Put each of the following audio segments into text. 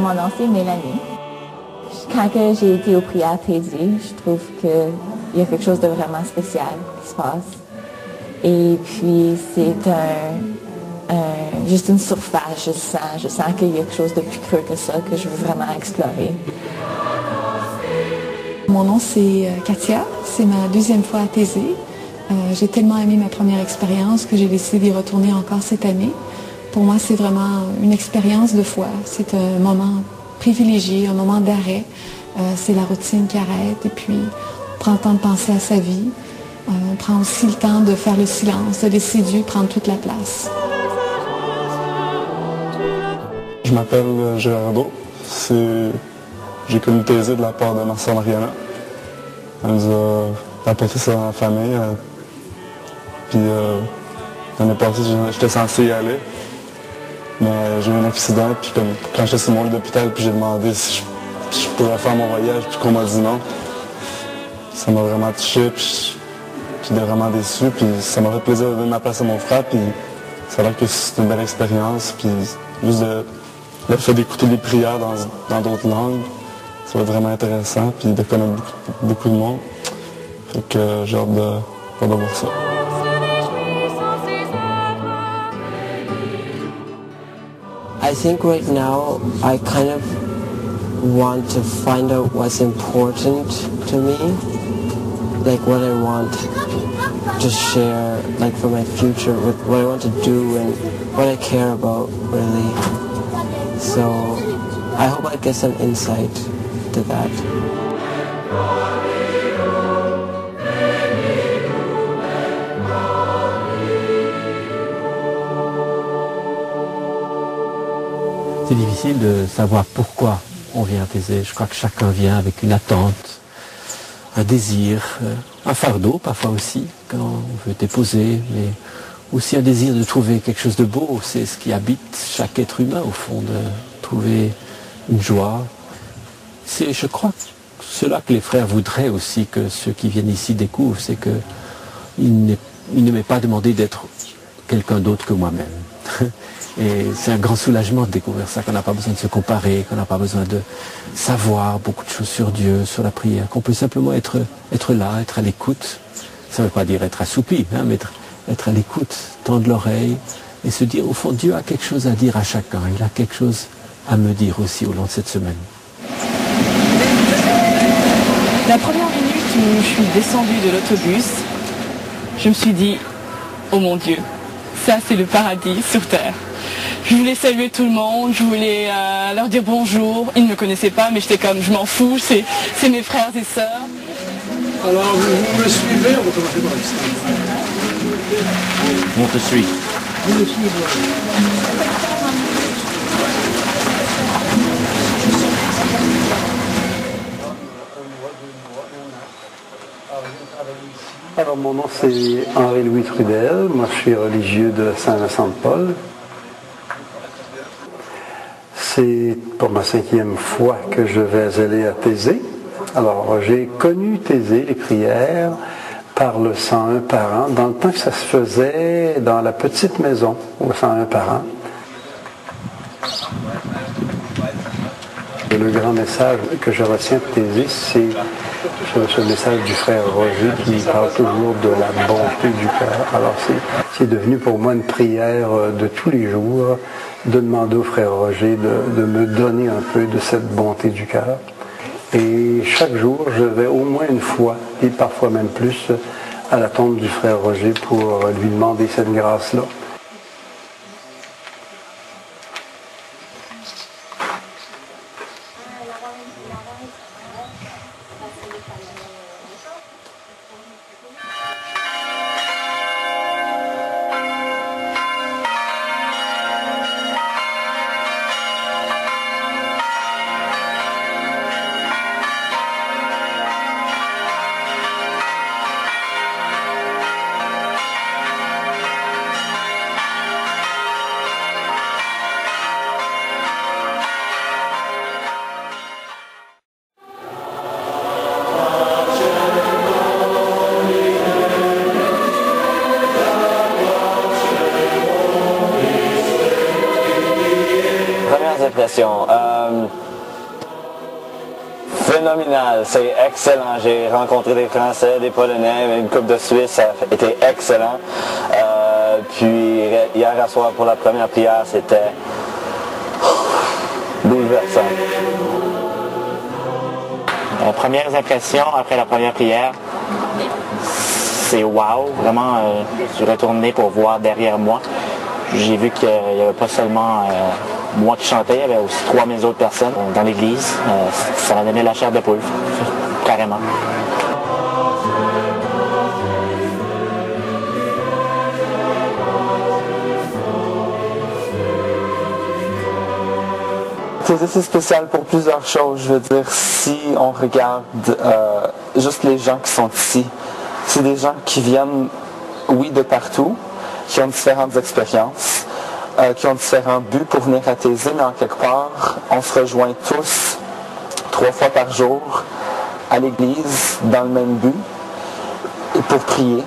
Mon nom, c'est Mélanie. Quand j'ai été au prières Teddy, je trouve qu'il y a quelque chose de vraiment spécial qui se passe. Et puis, c'est juste une surface, je sens qu'il y a quelque chose de plus creux que ça, que je veux vraiment explorer. Mon nom, c'est Katia. C'est ma deuxième fois à Thésée. J'ai tellement aimé ma première expérience que j'ai décidé d'y retourner encore cette année. Pour moi, c'est vraiment une expérience de foi. C'est un moment privilégié, un moment d'arrêt. C'est la routine qui arrête et puis on prend le temps de penser à sa vie. On prend aussi le temps de faire le silence, de laisser Dieu prendre toute la place. Je m'appelle Gérardo. J'ai connu Thésée de la part de ma sœur Mariana. Elle nous a apporté ça dans la famille. Puis l'année passée, j'étais censé y aller. Mais j'ai eu un accident, puis quand j'étais sur mon lit d'hôpital, puis j'ai demandé si je pourrais faire mon voyage, puis qu'on m'a dit non. Ça m'a vraiment touché, puis j'étais vraiment déçu, puis ça m'a fait plaisir de donner ma place à mon frère, puis ça a l'air que c'est une belle expérience, puis juste le fait d'écouter les prières dans d'autres langues, ça va être vraiment intéressant, puis de connaître beaucoup de monde. Fait que j'ai hâte de voir ça. I think right now I kind of want to find out what's important to me, like what I want to share, like for my future, with what I want to do and what I care about, really. So I hope I get some insight to that. C'est difficile de savoir pourquoi on vient à Thésée. Je crois que chacun vient avec une attente, un désir, un fardeau parfois aussi, quand on veut déposer, mais aussi un désir de trouver quelque chose de beau. C'est ce qui habite chaque être humain au fond, de trouver une joie. C'est, je crois, cela que les frères voudraient aussi que ceux qui viennent ici découvrent, c'est qu'il ne m'est pas demandé d'être quelqu'un d'autre que moi-même. Et c'est un grand soulagement de découvrir ça, qu'on n'a pas besoin de se comparer, qu'on n'a pas besoin de savoir beaucoup de choses sur Dieu, sur la prière, qu'on peut simplement être là, être à l'écoute. Ça ne veut pas dire être assoupi, hein, mais être à l'écoute, tendre l'oreille et se dire, au fond, Dieu a quelque chose à dire à chacun. Il a quelque chose à me dire aussi au long de cette semaine. La première minute où je suis descendue de l'autobus, je me suis dit, oh mon Dieu, ça c'est le paradis sur terre. Je voulais saluer tout le monde, je voulais leur dire bonjour. Ils ne me connaissaient pas, mais j'étais comme, je m'en fous, c'est mes frères et sœurs. Alors, vous me suivez, on va commencer par l'histoire. On te suit. Vous me suivez. Alors, mon nom c'est Henri-Louis Trudel. Moi, je suis religieux de Saint-Vincent-de-Paul. C'est pour ma 5e fois que je vais aller à Thésée. Alors, j'ai connu Thésée, les prières, par le 101 par an, dans le temps que ça se faisait dans la petite maison, au 101 par an. Le grand message que je retiens de Thésée, c'est ce message du frère Roger qui parle toujours de la bonté du cœur. Alors, c'est devenu pour moi une prière de tous les jours, de demander au frère Roger de me donner un peu de cette bonté du cœur. Et chaque jour, je vais au moins une fois, et parfois même plus, à la tombe du frère Roger pour lui demander cette grâce-là. impressions. Phénoménal, c'est excellent. J'ai rencontré des Français, des Polonais, une couple de Suisses, ça a été excellent. Puis hier à soir pour la première prière, c'était bouleversant. Premières impressions après la première prière, c'est wow. Vraiment, je suis retourné pour voir derrière moi. J'ai vu qu'il n'y avait pas seulement moi qui chantais, il y avait aussi 3000 autres personnes dans l'église. Ça m'a donné la chair de poule, carrément. C'est spécial pour plusieurs choses. Je veux dire, si on regarde juste les gens qui sont ici, c'est des gens qui viennent, oui, de partout, qui ont différentes expériences, qui ont différents buts pour venir à Taizé, mais en quelque part, on se rejoint tous 3 fois par jour à l'église dans le même but et pour prier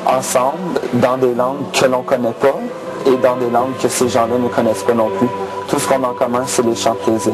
ensemble dans des langues que l'on ne connaît pas et dans des langues que ces gens-là ne connaissent pas non plus. Tout ce qu'on a en commun, c'est les chants de Taizé.